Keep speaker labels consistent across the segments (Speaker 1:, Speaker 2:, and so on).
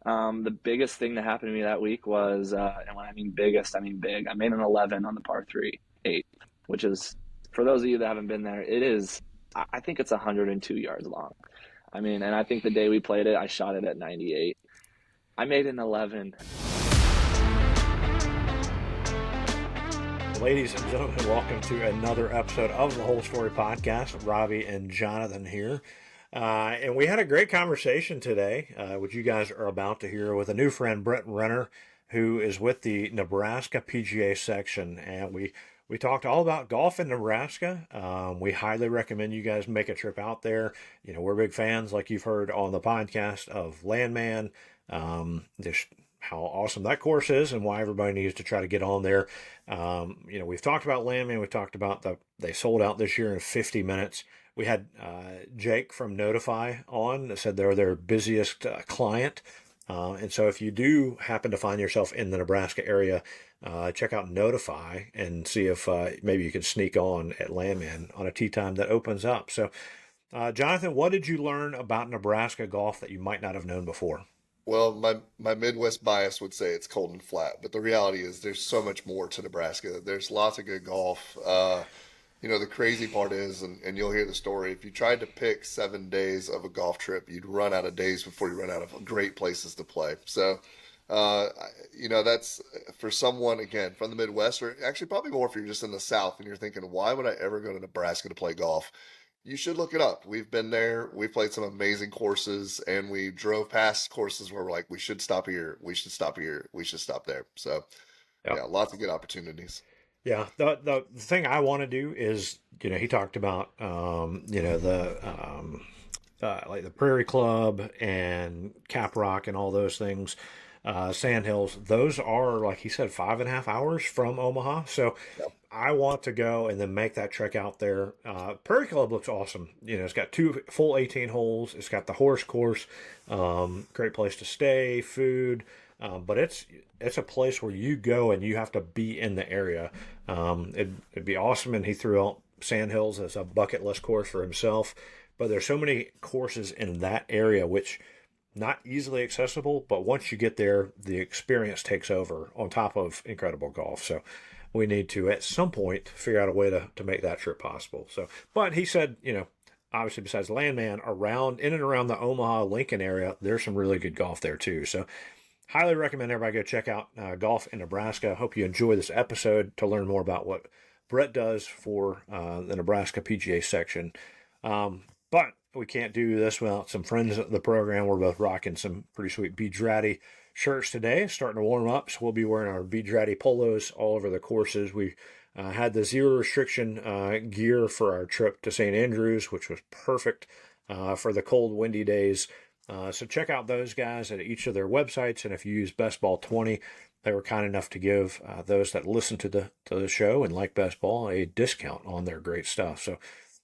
Speaker 1: The biggest thing that happened to me that week was, and when I mean biggest, I mean big. I made an 11 on the par three, eight, which is, for those of you that haven't been there, it is, I think it's 102 yards long. I mean, and I think the day we played it, I shot it at 98. I made an 11.
Speaker 2: Ladies and gentlemen, welcome to another episode of the Whole Story Podcast. Robby and Jonathan here. And we had a great conversation today, which you guys are about to hear, with a new friend, Brett Renner, who is with the Nebraska PGA Section. And we talked all about golf in Nebraska. We highly recommend you guys make a trip out there. You know, we're big fans, like you've heard on the podcast, of Landmand. Just how awesome that course is and why everybody needs to try to get on there. We've talked about Landmand. We talked about they sold out this year in 50 minutes. We had Jake from Notify on that said they're their busiest client. And so if you do happen to find yourself in the Nebraska area, check out Notify and see if maybe you can sneak on at Landmand on a tee time that opens up. So, Jonathan, what did you learn about Nebraska golf that you might not have known before?
Speaker 3: Well, my Midwest bias would say it's cold and flat, but the reality is there's so much more to Nebraska. There's lots of good golf. The crazy part is, and you'll hear the story, if you tried to pick 7 days of a golf trip, you'd run out of days before you run out of great places to play. So, that's for someone, again, from the Midwest, or actually probably more if you're just in the South and you're thinking, why would I ever go to Nebraska to play golf? You should look it up. We've been there. We've played some amazing courses, and we drove past courses where we're like, we should stop here. We should stop here. We should stop there. So,
Speaker 2: Yeah.
Speaker 3: yeah, lots of good opportunities.
Speaker 2: Yeah, the thing I want to do is, he talked about, like the Prairie Club and Cap Rock and all those things, sandhills. Those are, like he said, 5.5 hours from Omaha. So
Speaker 3: Yep.
Speaker 2: I want to go and then make that trek out there. Prairie Club looks awesome. It's got two full 18 holes. It's got the horse course, great place to stay, food. But it's a place where you go and you have to be in the area. It'd be awesome. And he threw out Sandhills as a bucket list course for himself. But there's so many courses in that area which not easily accessible. But once you get there, the experience takes over on top of incredible golf. So we need to at some point figure out a way to make that trip possible. So, but he said, obviously besides Landmand, in and around the Omaha Lincoln area, there's some really good golf there too. So highly recommend everybody go check out golf in Nebraska. Hope you enjoy this episode to learn more about what Brett does for the Nebraska PGA Section. But we can't do this without some friends of the program. We're both rocking some pretty sweet Beach Ratty shirts today, starting to warm up. So we'll be wearing our Beach Ratty polos all over the courses. We had the zero restriction gear for our trip to St. Andrews, which was perfect for the cold, windy days. So check out those guys at each of their websites, and if you use Best Ball 20, they were kind enough to give those that listen to the show and like Best Ball a discount on their great stuff. So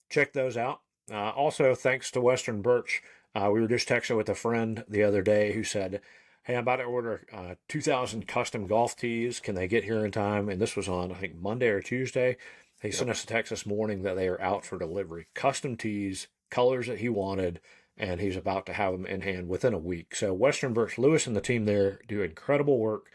Speaker 2: check those out. Also, thanks to Western Birch. We were just texting with a friend the other day who said, "Hey, I'm about to order 2,000 custom golf tees. Can they get here in time?" And this was on, I think, Monday or Tuesday. He sent us a text this morning that they are out for delivery. Custom tees, colors that he wanted, and he's about to have them in hand within a week. So Western Birch, Lewis and the team there do incredible work.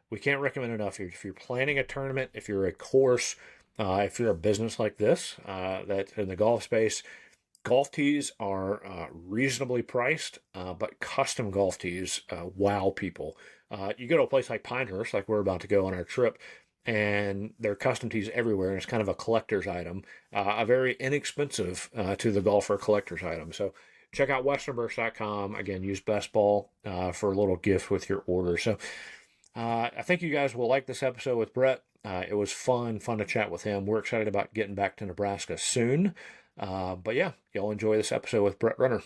Speaker 2: We can't recommend enough. If you're planning a tournament, if you're a course, if you're a business like this that's in the golf space, golf tees are reasonably priced, but custom golf tees wow people. You go to a place like Pinehurst, like we're about to go on our trip, and there are custom tees everywhere, and it's kind of a collector's item, a very inexpensive to the golfer collector's item. So check out westernburst.com. Again, use Best Ball for a little gift with your order. So I think you guys will like this episode with Brett. It was fun to chat with him. We're excited about getting back to Nebraska soon. But yeah, you'll enjoy this episode with Brett Renner.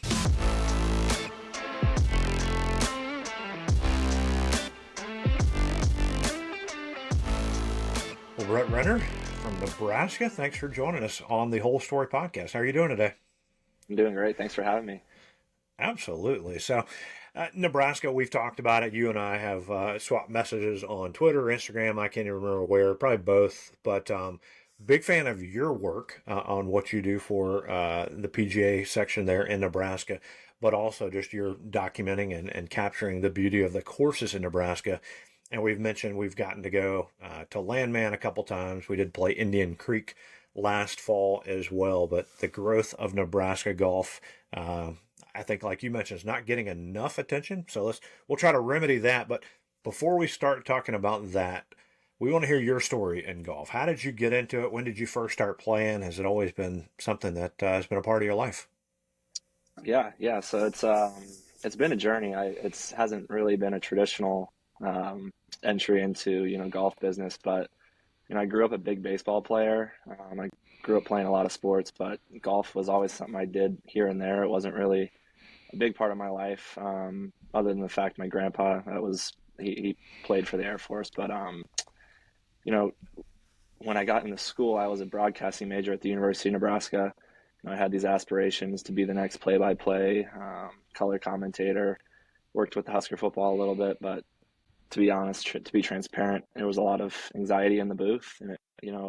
Speaker 2: Well, Brett Renner from Nebraska, thanks for joining us on the Whole Story Podcast. How are you doing today?
Speaker 1: I'm doing great. Thanks for having me.
Speaker 2: Absolutely. So, Nebraska, we've talked about it. You and I have swapped messages on Twitter, Instagram. I can't even remember where, probably both. But big fan of your work on what you do for the PGA section there in Nebraska. but also just you're documenting and capturing the beauty of the courses in Nebraska. And we've mentioned we've gotten to go to Landmand a couple times. We did play Indian Creek last fall as well, but the growth of Nebraska golf, I think, like you mentioned, is not getting enough attention. So we'll try to remedy that. But before we start talking about that, we want to hear your story in golf. How did you get into it? When did you first start playing? Has it always been something that has been a part of your life?
Speaker 1: Yeah. So it's been a journey. It hasn't really been a traditional entry into golf business, but I grew up a big baseball player. I grew up playing a lot of sports, but golf was always something I did here and there. It wasn't really a big part of my life, other than the fact my grandpa he played for the Air Force. But you know, when I got into school, I was a broadcasting major at the University of Nebraska. I had these aspirations to be the next play-by-play color commentator. Worked with Husker football a little bit, but to be honest, to be transparent, there was a lot of anxiety in the booth. And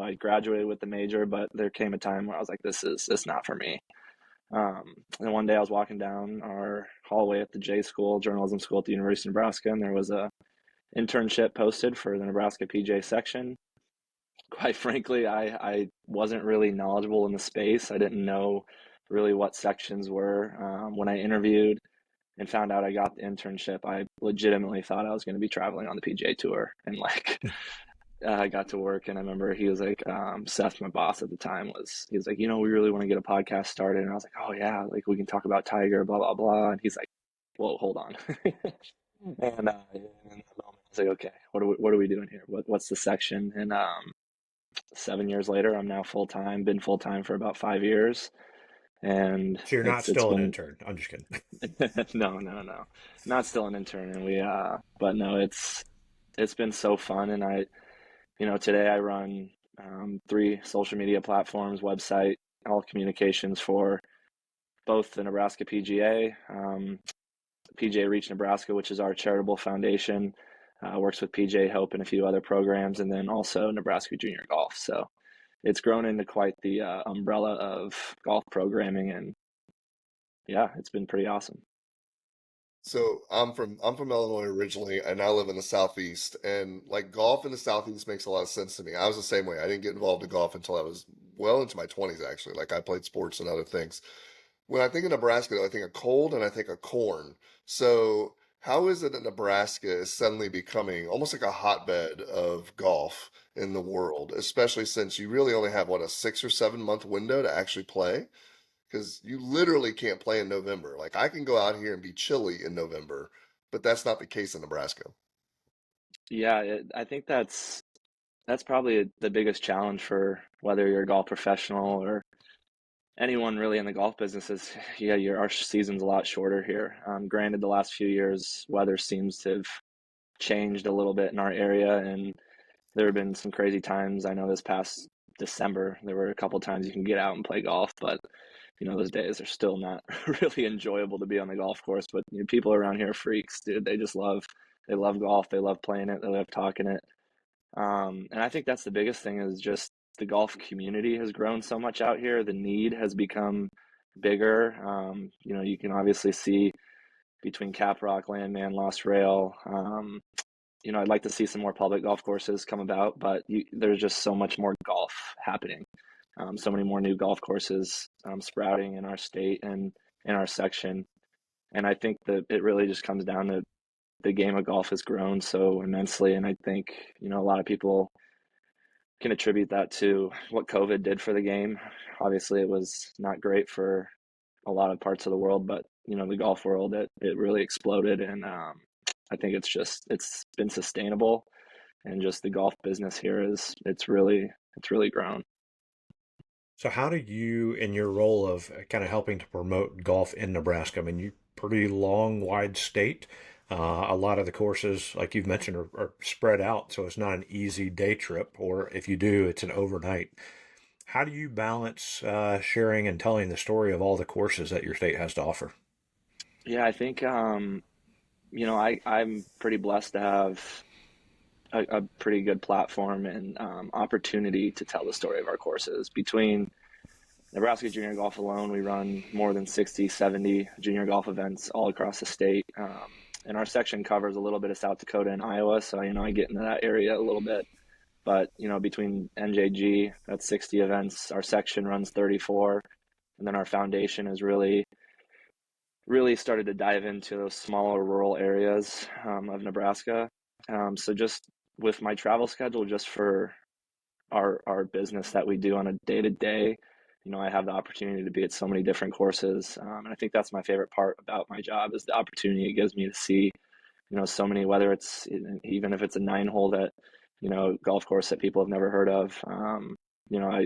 Speaker 1: I graduated with the major, but there came a time where I was like, this not for me. And one day I was walking down our hallway at the J School, journalism school at the University of Nebraska, and there was a internship posted for the Nebraska PGA Section. Quite frankly, I wasn't really knowledgeable in the space. I didn't know really what sections were. When I interviewed and found out I got the internship, I legitimately thought I was going to be traveling on the PGA Tour. And I got to work, and I remember he was like, Seth, my boss at the time, he was like, we really want to get a podcast started. And I was like, oh yeah, like we can talk about Tiger, blah, blah, blah. And he's like, whoa, hold on. And in that moment, I was like, okay, what are we doing here? What's the section? And 7 years later, I'm now full time. Been full time for about 5 years, and
Speaker 2: So you're not
Speaker 1: it's
Speaker 2: still an
Speaker 1: been
Speaker 2: intern. I'm just kidding.
Speaker 1: no, not still an intern. And but no, it's been so fun. And today I run 3 social media platforms, website, all communications for both the Nebraska PGA, PGA Reach Nebraska, which is our charitable foundation, works with PGA Hope and a few other programs, and then also Nebraska Junior Golf. So it's grown into quite the umbrella of golf programming, and yeah, it's been pretty awesome.
Speaker 3: So I'm from Illinois originally, and I live in the Southeast. And like golf in the Southeast makes a lot of sense to me. I was the same way. I didn't get involved in golf until I was well into my 20s, actually. Like I played sports and other things. When I think of Nebraska, though, I think of cold and I think of corn. So how is it that Nebraska is suddenly becoming almost like a hotbed of golf in the world, especially since you really only have what, a 6 or 7 month window to actually play? Because you literally can't play in November. Like I can go out here and be chilly in November, but that's not the case in Nebraska.
Speaker 1: Yeah, I think that's probably the biggest challenge for whether you're a golf professional or anyone really in the golf business is, yeah, our season's a lot shorter here. Granted, the last few years, weather seems to have changed a little bit in our area, and there have been some crazy times. I know this past December, there were a couple times you can get out and play golf, but those days are still not really enjoyable to be on the golf course. But people around here are freaks, dude. They love golf. They love playing it. They love talking it. And I think that's the biggest thing is just the golf community has grown so much out here. The need has become bigger. You can obviously see between Caprock, Landman, Lost Rail. I'd like to see some more public golf courses come about, but there's just so much more golf happening. So many more new golf courses sprouting in our state and in our section. And I think that it really just comes down to the game of golf has grown so immensely. And I think, a lot of people can attribute that to what COVID did for the game. Obviously, it was not great for a lot of parts of the world, but, the golf world, it really exploded. And I think it's been sustainable. And just the golf business here it's really grown.
Speaker 2: So how do you, in your role of kind of helping to promote golf in Nebraska, I mean, you pretty long, wide state. A lot of the courses, like you've mentioned, are spread out, so it's not an easy day trip, or if you do, it's an overnight. How do you balance sharing and telling the story of all the courses that your state has to offer?
Speaker 1: Yeah, I think I'm pretty blessed to have a pretty good platform and opportunity to tell the story of our courses between Nebraska junior golf alone, we run more than 60, 70 junior golf events all across the state. And our section covers a little bit of South Dakota and Iowa. So, I get into that area a little bit. But, between NJG, that's 60 events. Our section runs 34. And then our foundation has really started to dive into those smaller rural areas of Nebraska. So just with my travel schedule, just for our business that we do on a day to day, I have the opportunity to be at so many different courses, and I think that's my favorite part about my job is the opportunity it gives me to see, so many. Whether it's even if it's a 9-hole that, golf course that people have never heard of.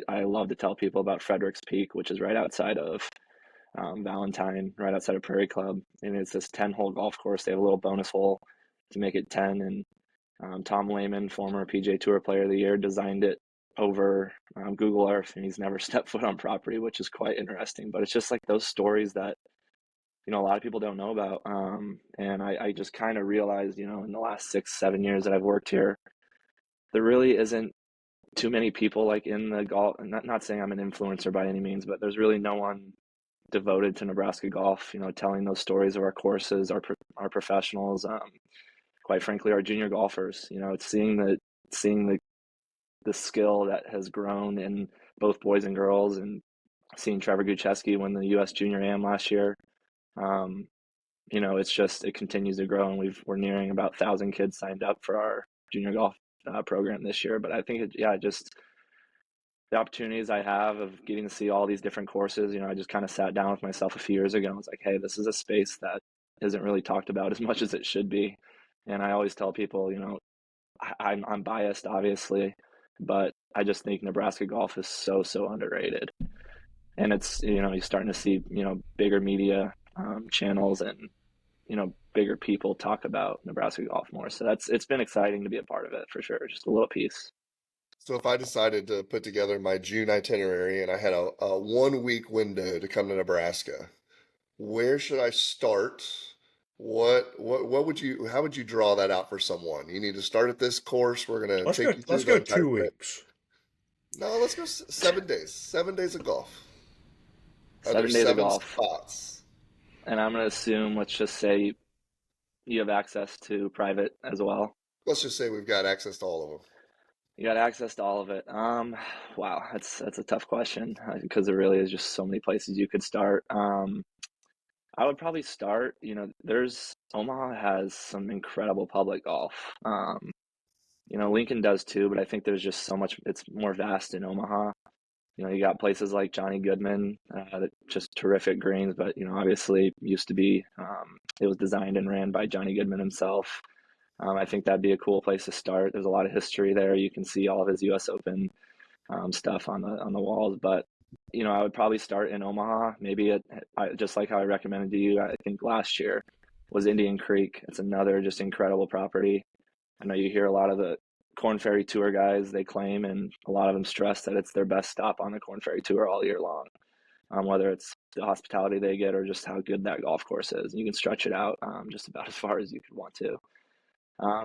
Speaker 1: I love to tell people about Frederick's Peak, which is right outside of Valentine, right outside of Prairie Club, and it's this 10-hole golf course. They have a little bonus hole to make it 10, and Tom Lehman, former PGA Tour Player of the Year, designed it over Google Earth, and he's never stepped foot on property, which is quite interesting. But it's just like those stories that a lot of people don't know about, and I just kind of realized, in the last 6-7 years that I've worked here, there really isn't too many people like in the golf. Not saying I'm an influencer by any means, but there's really no one devoted to Nebraska golf, telling those stories of our courses, our professionals, quite frankly, our junior golfers. It's seeing the skill that has grown in both boys and girls, and seeing Trevor Gucheski win the U.S. Junior Am last year. Um, it continues to grow, and we're nearing about 1,000 kids signed up for our junior golf program this year. But I think just the opportunities I have of getting to see all these different courses. I just kind of sat down with myself a few years ago and was like, hey, this is a space that isn't really talked about as much as it should be. And I always tell people, I'm biased, obviously, but I just think Nebraska golf is so underrated. And it's, you're starting to see, bigger media channels and, bigger people talk about Nebraska golf more. So it's been exciting to be a part of it for sure. Just a little piece.
Speaker 3: So if I decided to put together my June itinerary and I had a 1 week window to come to Nebraska, where should I start? What would you how would you draw that out for someone? You need to start at this course. We're gonna
Speaker 2: Let's
Speaker 3: take
Speaker 2: go.
Speaker 3: you through
Speaker 2: Let's
Speaker 3: the
Speaker 2: go
Speaker 3: entire
Speaker 2: two
Speaker 3: trip.
Speaker 2: weeks.
Speaker 3: No, let's go 7 days. 7 days of golf. Are there
Speaker 1: 7 days of
Speaker 3: seven
Speaker 1: golf.
Speaker 3: spots?
Speaker 1: And I'm going to assume, let's just say you have access to private as well.
Speaker 3: Let's just say we've got access to all of them.
Speaker 1: You got access to all of it. Wow, that's a tough question because there really is just so many places you could start. I would probably start, there's Omaha has some incredible public golf. Lincoln does too, but I think there's just so much, it's more vast in Omaha. You got places like Johnny Goodman, that just terrific greens, but obviously used to be, it was designed and ran by Johnny Goodman himself. I think that'd be a cool place to start. There's a lot of history there. You can see all of his U.S. Open stuff on the walls. But I would probably start in Omaha. Maybe just like how I recommended to you. I think last year was Indian Creek. It's another just incredible property. I know you hear a lot of the Corn Ferry Tour guys. They claim, and a lot of them stress that it's their best stop on the Corn Ferry Tour all year long. Whether it's the hospitality they get or just how good that golf course is. You can stretch it out just about as far as you could want to.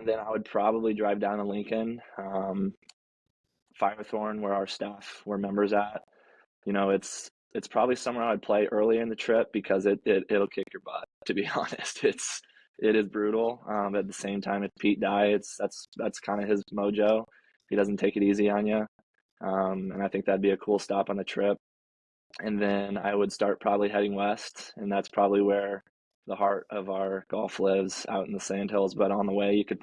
Speaker 1: Then I would probably drive down to Lincoln, Firethorn, where members at. It's probably somewhere I'd play early in the trip because it'll kick your butt. To be honest, it is brutal. At the same time, it's Pete Dye. That's kind of his mojo. He doesn't take it easy on you, and I think that'd be a cool stop on the trip. And then I would start probably heading west, and that's probably where the heart of our golf lives, out in the sandhills. But on the way, you could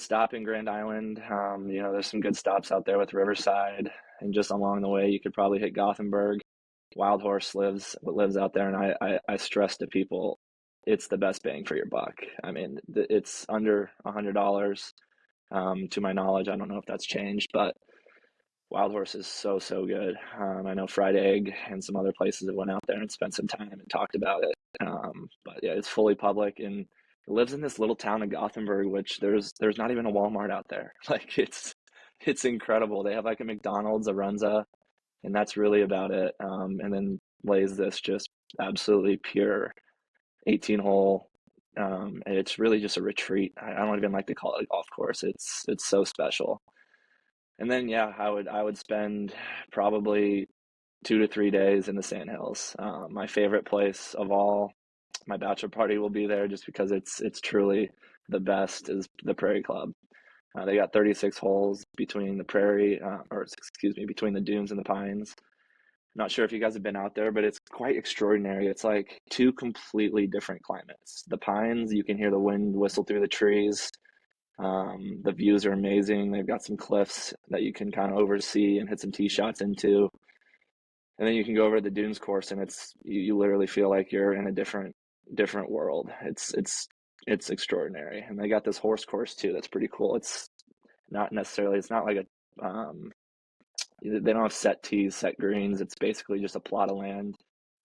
Speaker 1: stop in Grand Island. There's some good stops out there with Riverside, and just along the way, you could probably hit Gothenburg. Wild Horse lives out there, and I stress to people, it's the best bang for your buck. I mean, it's under $100, to my knowledge. I don't know if that's changed, but Wild Horse is so good. I know Fried Egg and some other places have went out there and spent some time and talked about it. But yeah, it's fully public, and it lives in this little town of Gothenburg, which there's not even a Walmart out there. Like it's incredible. They have like a McDonald's, a Runza, and that's really about it. And then lays this just absolutely pure 18-hole. And it's really just a retreat. I don't even like to call it a golf course. It's so special. And then yeah, I would spend probably 2 to 3 days in the Sandhills. My favorite place of all, my bachelor party will be there just because it's truly the best, is the Prairie Club. They got 36 holes between the Prairie, or excuse me, between the dunes and the pines. Not sure if you guys have been out there, but it's quite extraordinary. It's like two completely different climates. The pines, you can hear the wind whistle through the trees. The views are amazing. They've got some cliffs that you can kind of oversee and hit some tee shots into. And then you can go over to the dunes course, and you literally feel like you're in a different world. It's extraordinary. And they got this horse course too. That's pretty cool. It's not like a they don't have set tees, set greens. It's basically just a plot of land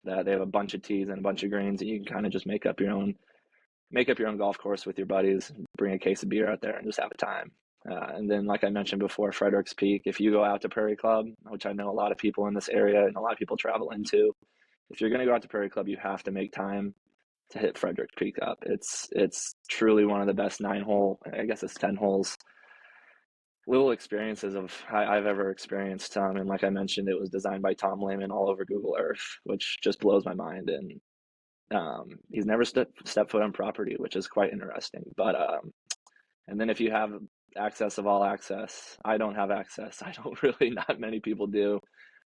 Speaker 1: that they have a bunch of tees and a bunch of greens, and you can kind of just make up your own golf course with your buddies, bring a case of beer out there and just have a time. And then, like I mentioned before, Frederick's Peak, if you go out to Prairie Club, which I know a lot of people in this area and a lot of people travel into, if you're going to go out to Prairie Club, you have to make time to hit Frederick's Peak up. It's truly one of the best 9-hole, I guess it's 10 holes, little experiences I've ever experienced. And like I mentioned, it was designed by Tom Lehman all over Google Earth, which just blows my mind. And he's never stepped foot on property, which is quite interesting. But and then if you have access of all access, I don't have access. I don't really, not many people do.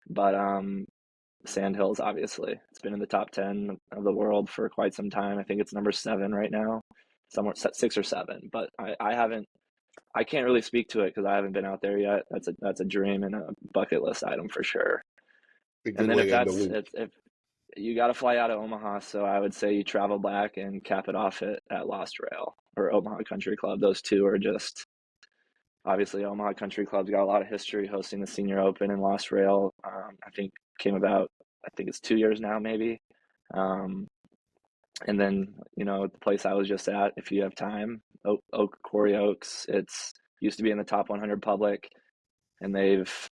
Speaker 1: But Sandhills, obviously, it's been in the top 10 of the world for quite some time. I think it's number 7 right now, somewhere 6 or 7. But I can't really speak to it because I haven't been out there yet. That's a dream and a bucket list item for sure.
Speaker 3: A good
Speaker 1: And then
Speaker 3: way to end the week.
Speaker 1: if you got to fly out of Omaha, so I would say you travel back and cap it off at Lost Rail or Omaha Country Club. Those two are just, obviously, Omaha Country Club's got a lot of history hosting the Senior Open, and Lost Rail, I think came about, I think it's 2 years now, maybe. And then, the place I was just at, if you have time, Quarry Oaks, it's used to be in the top 100 public, and they've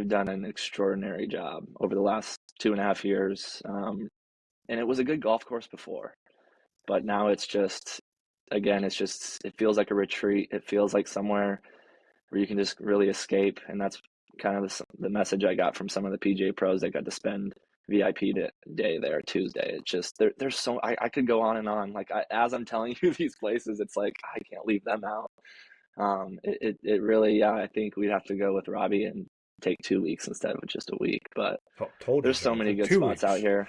Speaker 1: done an extraordinary job over the last 2.5 years. And it was a good golf course before, but now it's just, again, it feels like a retreat. It feels like somewhere where you can just really escape. And that's kind of the message I got from some of the PGA pros that got to spend VIP day there Tuesday. It's just, there's so, I could go on and on. Like as I'm telling you these places, it's like, I can't leave them out. It really, yeah, I think we'd have to go with Robby and take 2 weeks instead of just a week. But there's so many good spots out here.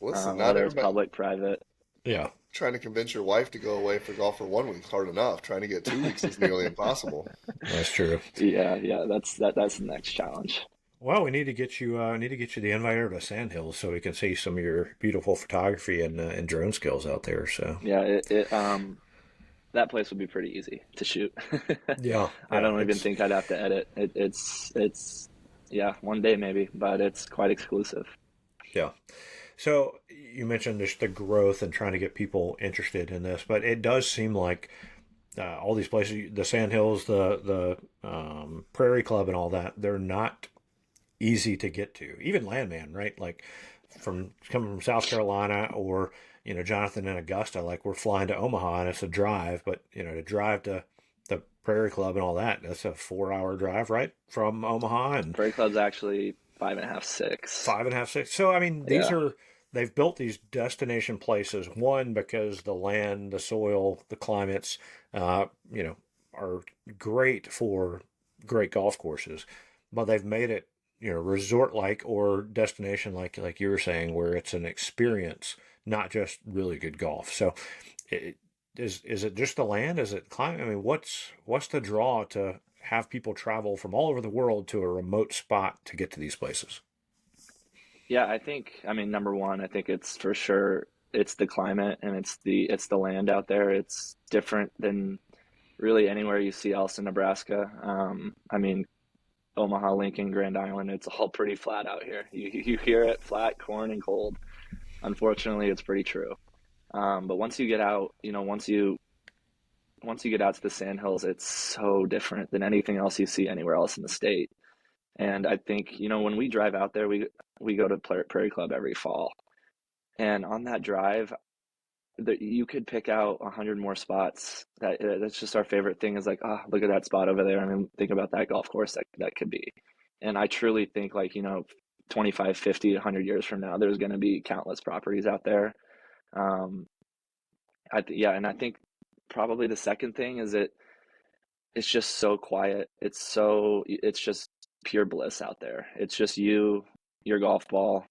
Speaker 3: Listen, not
Speaker 1: whether it's
Speaker 3: everybody
Speaker 1: public, private.
Speaker 2: Yeah.
Speaker 3: trying to convince your wife to go away for golf for 1 week is hard enough. Trying to get 2 weeks is nearly impossible.
Speaker 2: That's true.
Speaker 1: Yeah, that's the next challenge.
Speaker 2: Well, we need to get you the invite over to Sandhills so we can see some of your beautiful photography and drone skills out there. So
Speaker 1: yeah, that place would be pretty easy to shoot.
Speaker 2: yeah,
Speaker 1: I don't even think I'd have to edit. It's yeah, one day maybe, but it's quite exclusive.
Speaker 2: Yeah. So you mentioned just the growth and trying to get people interested in this, but it does seem like all these places, the Sandhills, the Prairie Club, and all that, they're not easy to get to. Even Landmand, right? Like coming from South Carolina, or Jonathan and Augusta, like we're flying to Omaha and it's a drive, but to drive to the Prairie Club and all that, that's a 4-hour drive, right, from Omaha. And
Speaker 1: Prairie Club's actually 5.5, 6.
Speaker 2: 5.5, 6. So I mean, they've built these destination places. One, because the land, the soil, the climates, are great for great golf courses, but they've made it resort like or destination like you were saying, where it's an experience, not just really good golf. So is it just the land? Is it climate? I mean, what's the draw to have people travel from all over the world to a remote spot to get to these places?
Speaker 1: Yeah, I mean, number one, I think it's for sure it's the climate and it's the land out there. It's different than really anywhere you see else in Nebraska. I mean, Omaha, Lincoln, Grand Island, it's all pretty flat out here. You hear it, flat, corn, and cold. Unfortunately, it's pretty true. But once you get out, once you get out to the Sandhills, it's so different than anything else you see anywhere else in the state. And I think, when we drive out there, we go to Prairie Club every fall. And on that drive, you could pick out 100 more spots. That's just our favorite thing, is like, oh, look at that spot over there. I mean, think about that golf course that could be. And I truly think, like, 25, 50, 100 years from now, there's going to be countless properties out there. Um, yeah, and I think probably the second thing is it's just so quiet. It's just pure bliss out there. It's just you, your golf ball.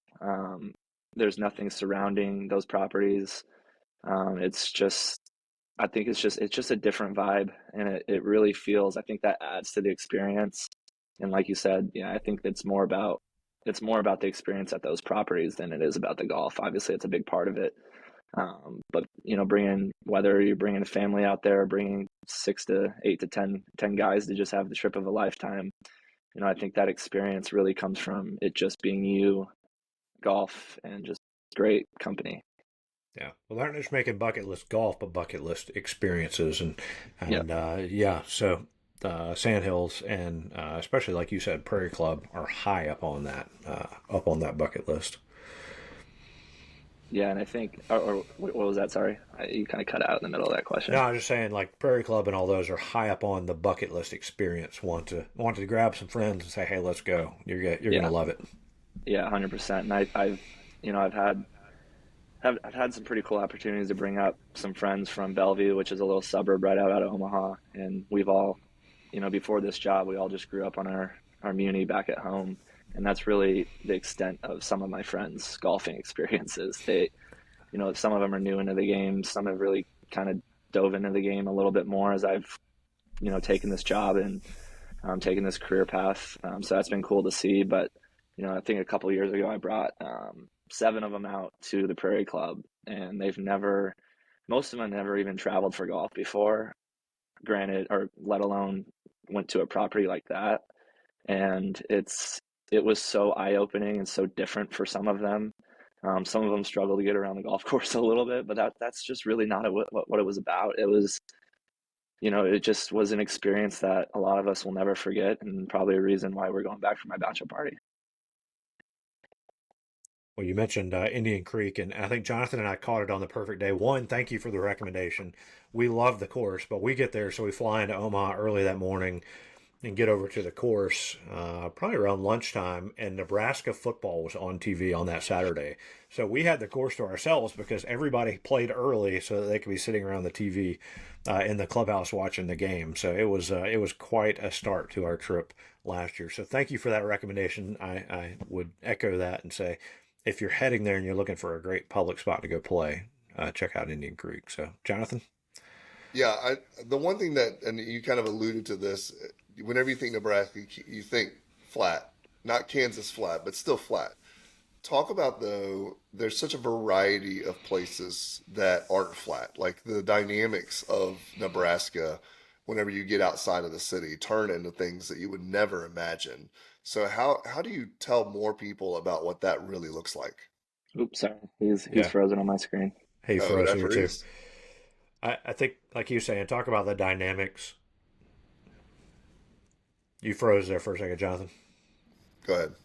Speaker 1: There's nothing surrounding those properties. It's just, I think it's just a different vibe, and it really feels. I think that adds to the experience. And like you said, yeah, I think it's more about the experience at those properties than it is about the golf. Obviously, it's a big part of it. But whether you're bringing a family out there, bringing 6 to 8 to 10 guys to just have the trip of a lifetime, I think that experience really comes from it just being you, golf, and just great company.
Speaker 2: Yeah, well, they're not just making bucket list golf, but bucket list experiences,
Speaker 1: Yeah,
Speaker 2: yeah. So sandhills and especially like you said, Prairie Club are high up on that bucket list.
Speaker 1: yeah, and I think, or what was that? Sorry, you kind of cut out in the middle of that
Speaker 2: No,
Speaker 1: question.
Speaker 2: I'm just saying, like Prairie Club and all those are high up on the bucket list experience. Want to grab some friends and say, "Hey, let's go. You're gonna
Speaker 1: Yeah,
Speaker 2: love it."
Speaker 1: yeah, 100%. And I've, I've I've had some pretty cool opportunities to bring up some friends from Bellevue, which is a little suburb right out of Omaha, and we've all, before this job, we all just grew up on our muni back at home, and that's really the extent of some of my friends' golfing experiences. They, some of them are new into the game, some have really kind of dove into the game a little bit more as I've, taken this job and taken this career path. So that's been cool to see. But I think a couple of years ago, I brought 7 of them out to the Prairie Club, and most of them never even traveled for golf before, granted, or let alone went to a property like that. And it was so eye-opening and so different for some of them. Some of them struggle to get around the golf course a little bit, but that's just really not what it was about. It was, it just was an experience that a lot of us will never forget, and probably a reason why we're going back for my bachelor party.
Speaker 2: Well, you mentioned Indian Creek, and I think Jonathan and I caught it on the perfect day. One, thank you for the recommendation. We love the course, but we get there, so we fly into Omaha early that morning and get over to the course probably around lunchtime, and Nebraska football was on TV on that Saturday. So we had the course to ourselves because everybody played early so that they could be sitting around the TV in the clubhouse watching the game. So it was quite a start to our trip last year. So thank you for that recommendation. I would echo that and say if you're heading there and you're looking for a great public spot to go play, check out Indian Creek. So Jonathan.
Speaker 3: Yeah, the one thing that, and you kind of alluded to this, whenever you think Nebraska, you think flat, not Kansas flat, but still flat. Talk about though, there's such a variety of places that aren't flat. Like the dynamics of Nebraska, whenever you get outside of the city, turn into things that you would never imagine. So how do you tell more people about what that really looks like?
Speaker 1: Oops, sorry, he's
Speaker 2: Yeah.
Speaker 1: frozen on my screen.
Speaker 2: Hey,
Speaker 3: Oh,
Speaker 2: for us
Speaker 3: that
Speaker 2: here too.
Speaker 3: freeze.
Speaker 2: I think, like you saying, talk about the dynamics. You froze there for a second, Jonathan.
Speaker 3: Go ahead.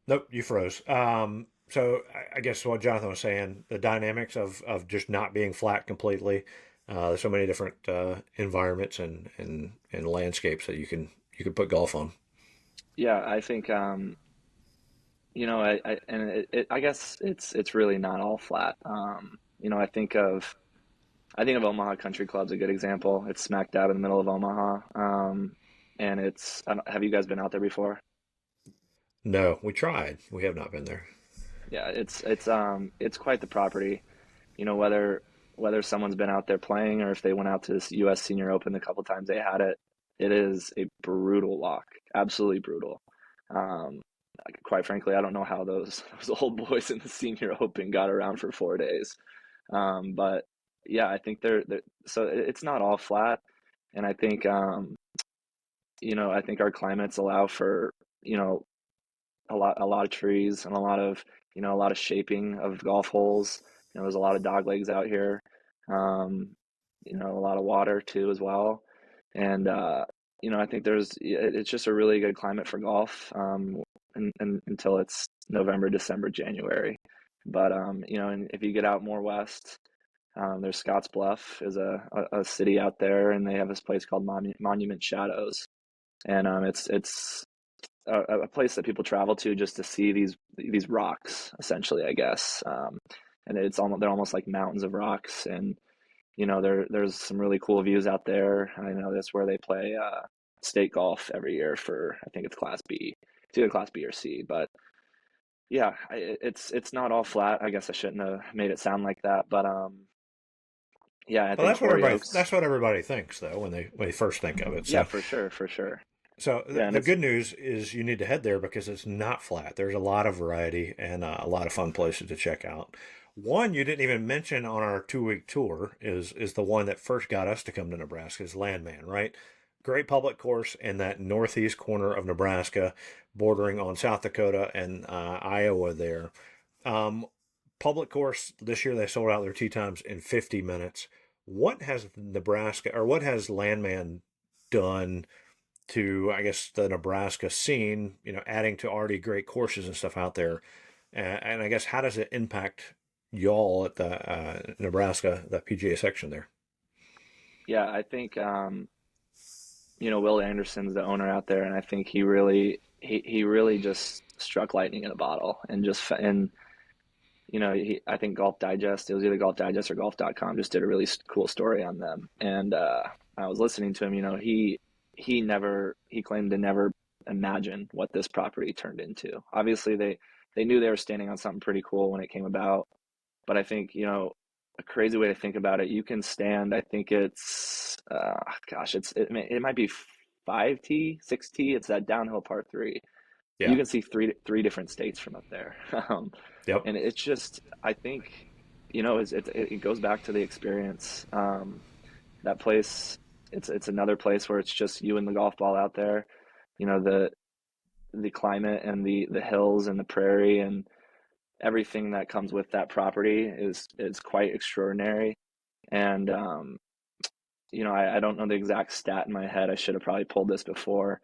Speaker 2: Nope, you froze. So I guess what Jonathan was saying, the dynamics of just not being flat completely. There's so many different environments and landscapes that you can put golf on.
Speaker 1: Yeah, I think I guess it's really not all flat. I think of Omaha Country Club's a good example. It's smack dab in the middle of Omaha, and have you guys been out there before?
Speaker 2: No, we tried. We have not been there.
Speaker 1: Yeah, it's quite the property. Whether someone's been out there playing or if they went out to this U.S. Senior Open the couple times they had it, it is a brutal walk, absolutely brutal. Um, quite frankly, I don't know how those old boys in the Senior Open got around for 4 days. But yeah, I think they're so it's not all flat, and I think I think our climates allow for you know a lot of trees and a lot of shaping of golf holes. There's a lot of dog legs out here. Um, a lot of water too as well, and I think it's just a really good climate for golf. Until it's November, December, January. But and if you get out more west, there's Scotts Bluff is a city out there, and they have this place called Monument Shadows, and it's a place that people travel to just to see these rocks, essentially, I guess. And they're almost like mountains of rocks, and there's some really cool views out there. I know that's where they play state golf every year for, I think it's Class B. It's either Class B or C, but yeah, it's not all flat. I guess I shouldn't have made it sound like that, but yeah, I
Speaker 2: Well,
Speaker 1: think Quarry Oaks.
Speaker 2: that's what everybody thinks though when they first think of it.
Speaker 1: Yeah, for sure, for sure.
Speaker 2: So
Speaker 1: Yeah, and
Speaker 2: the
Speaker 1: it's
Speaker 2: good news is you need to head there because it's not flat. There's a lot of variety and a lot of fun places to check out. One you didn't even mention on our 2 week tour is the one that first got us to come to Nebraska is Landmand, right? Great public course in that northeast corner of Nebraska, bordering on South Dakota and Iowa there. Um, Public course this year they sold out their tee times in 50 minutes. What has Nebraska or what has Landmand done to, I guess, the Nebraska scene, adding to already great courses and stuff out there? And I guess, how does it impact y'all at the Nebraska, the PGA section there?
Speaker 1: Yeah, I think Will Anderson's the owner out there, and I think he really just struck lightning in a bottle, and I think Golf Digest, it was either Golf Digest or Golf.com, just did a really cool story on them. And I was listening to him. He claimed to never imagine what this property turned into. Obviously, they knew they were standing on something pretty cool when it came about. But I think, a crazy way to think about it, you can stand, I think it's, it might be 5T, 6T. It's that downhill par three. You
Speaker 2: Yeah.
Speaker 1: can see three different states from up there.
Speaker 2: Yep.
Speaker 1: And it's just, I think, it goes back to the experience. That place, it's another place where it's just you and the golf ball out there. The climate and the hills and the prairie and everything that comes with that property is quite extraordinary. And I don't know the exact stat in my head. I should have probably pulled this before,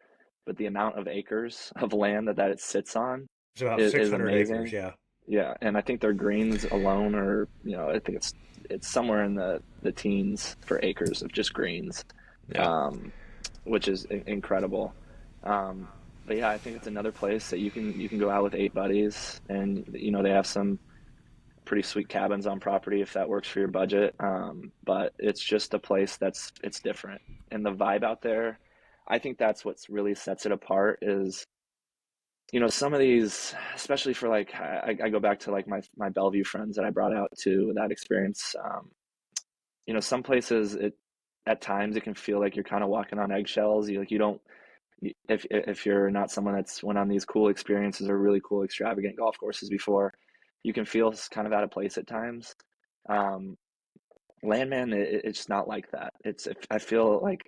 Speaker 1: but the amount of acres of land that it sits on
Speaker 2: It's about
Speaker 1: is
Speaker 2: 600 acres.
Speaker 1: amazing.
Speaker 2: Yeah.
Speaker 1: Yeah, and I think their greens alone are, I think it's somewhere in the teens for acres of just greens,
Speaker 2: Yeah.
Speaker 1: which is incredible. But yeah, I think it's another place that you can go out with 8 buddies, and they have some pretty sweet cabins on property if that works for your budget. But it's just a place it's different, and the vibe out there, I think that's what's really sets it apart is. Some of these, especially for like, I go back to like my Bellevue friends that I brought out to that experience. Some places at times it can feel like you're kind of walking on eggshells. You don't, if you're not someone that's went on these cool experiences or really cool extravagant golf courses before, you can feel kind of out of place at times. Landman, it's not like that. I feel like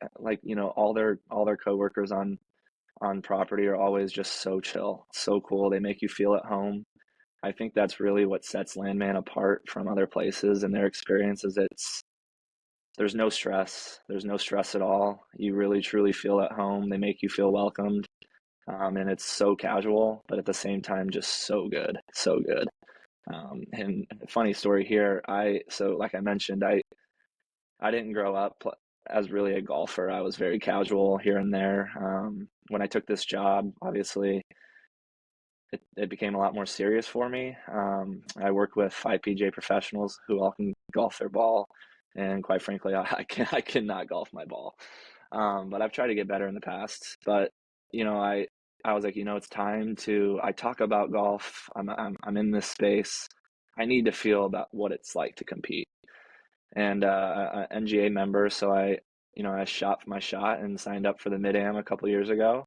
Speaker 1: all their coworkers on property are always just so chill, so cool. They make you feel at home. I think that's really what sets Landman apart from other places and their experiences. There's no stress. There's no stress at all. You really truly feel at home. They make you feel welcomed. And it's so casual, but at the same time, just so good, so good. And a funny story here. So like I mentioned, I didn't grow up as really a golfer. I was very casual here and there. When I took this job, obviously, it became a lot more serious for me. I work with 5 PGA professionals who all can golf their ball, and quite frankly, I cannot golf my ball. But I've tried to get better in the past. But I was like, it's time to. I talk about golf. I'm in this space. I need to feel about what it's like to compete. And an NGA member, so I shot my shot and signed up for the Mid-Am a couple years ago.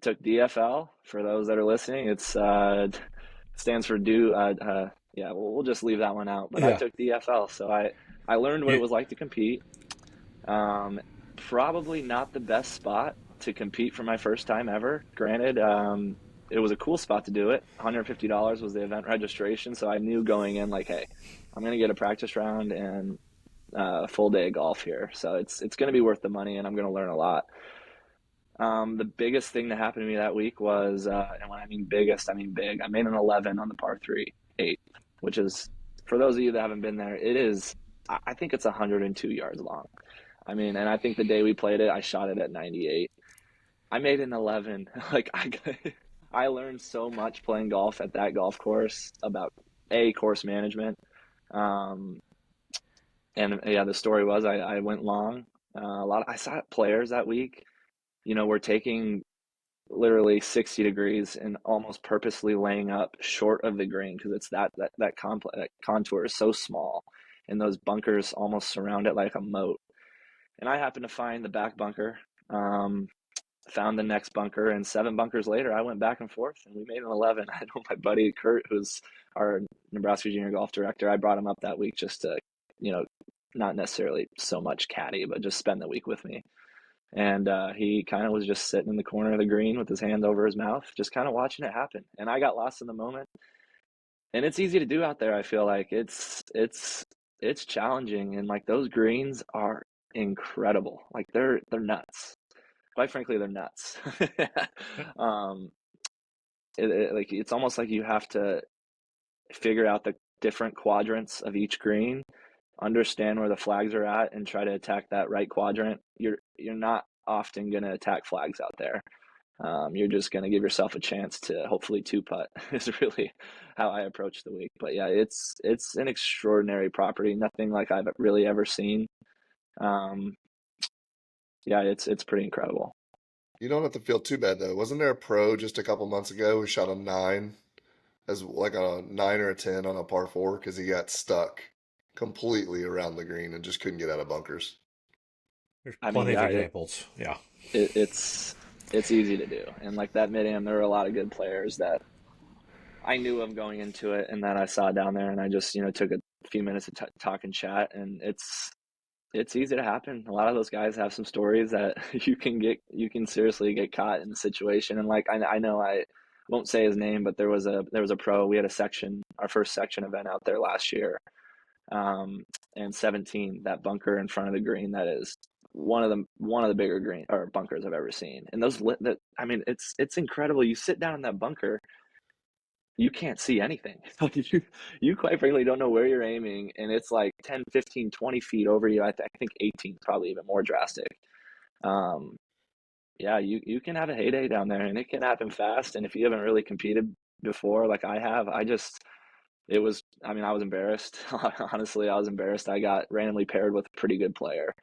Speaker 1: Took DFL. For those that are listening, it's stands for do. Yeah, we'll just leave that one out. But I
Speaker 2: Yeah.
Speaker 1: took DFL, so I learned what it
Speaker 2: You,
Speaker 1: was like to compete. Probably not the best spot to compete for my first time ever. Granted, it was a cool spot to do it. $150 was the event registration, so I knew going in like, hey, I'm gonna get a practice round and a full day of golf here, so it's gonna be worth the money, and I'm gonna learn a lot. The biggest thing that happened to me that week was, and when I mean biggest, I mean big. I made an 11 on the par 3 8, which is, for those of you that haven't been there, it is. I think it's 102 yards long. I mean, and I think the day we played it, I shot it at 98. I made an 11. Like I learned so much playing golf at that golf course about course management. Um, and yeah, the story was I went long. I saw players that week, were taking literally 60 degrees and almost purposely laying up short of the green because it's that contour is so small, and those bunkers almost surround it like a moat. And I happened to find the back bunker, found the next bunker, and 7 bunkers later, I went back and forth, and we made an 11. I know my buddy Kurt, who's our Nebraska junior golf director, I brought him up that week just to, you know, not necessarily so much caddy, but just spend the week with me. And he kind of was just sitting in the corner of the green with his hand over his mouth, just kind of watching it happen. And I got lost in the moment. And it's easy to do out there. I feel like it's challenging, and like those greens are incredible. Like they're nuts. Quite frankly, they're nuts. um, like it's almost like you have to figure out the different quadrants of each green, understand where the flags are at, and try to attack that right quadrant. You're not often going to attack flags out there. You're just going to give yourself a chance to hopefully two putt is really how I approach the week. But yeah, it's an extraordinary property. Nothing like I've really ever seen. Um, yeah, it's pretty incredible.
Speaker 3: You don't have to feel too bad though. Wasn't there a pro just a couple months ago who shot a nine as like a 9 or a 10 on a par four because he got stuck completely around the green and just couldn't get out of bunkers?
Speaker 2: There's
Speaker 1: I mean,
Speaker 2: plenty of
Speaker 1: yeah,
Speaker 2: examples. Yeah.
Speaker 1: it's easy to do. And like that mid am, there were a lot of good players that I knew of going into it, and that I saw down there, and I just took a few minutes to talk and chat, and it's easy to happen. A lot of those guys have some stories that you can seriously get caught in the situation. And like I know I won't say his name, but there was a pro. We had our first section event out there last year, and 17, that bunker in front of the green, that is one of the bigger green or bunkers I've ever seen. And I mean, it's incredible. You sit down in that bunker, you can't see anything. Like you quite frankly don't know where you're aiming, and it's like 10, 15, 20 feet over you. I think 18 is probably even more drastic. Um, yeah, you can have a heyday down there, and it can happen fast. And if you haven't really competed before, like I have, I mean, I was embarrassed. Honestly, I was embarrassed. I got randomly paired with a pretty good player.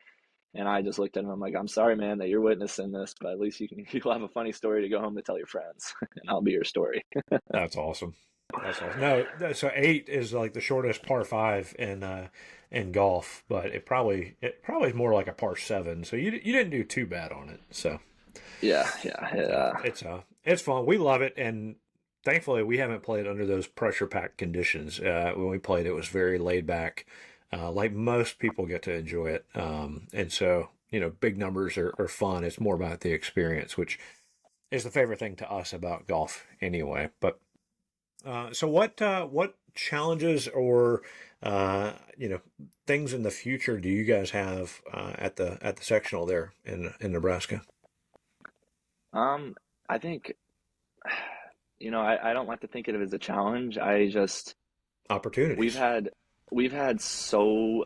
Speaker 1: And I just looked at him. I'm like, I'm sorry, man, that you're witnessing this, but at least you'll have a funny story to go home to tell your friends, and I'll be your story.
Speaker 2: That's awesome. That's awesome. No, so 8 is like the shortest par 5 in golf, but it probably is more like a par 7. So you didn't do too bad on it. So
Speaker 1: Yeah, yeah,
Speaker 2: yeah,
Speaker 1: yeah.
Speaker 2: it's fun. We love it, and thankfully we haven't played under those pressure packed conditions. When we played, it was very laid back, like most people get to enjoy it. And so big numbers are fun. It's more about the experience, which is the favorite thing to us about golf anyway. But so what challenges or things in the future do you guys have at the sectional there in Nebraska?
Speaker 1: Um, I think, I don't like to think of it as a challenge. I just we've
Speaker 2: Opportunities.
Speaker 1: had we've had so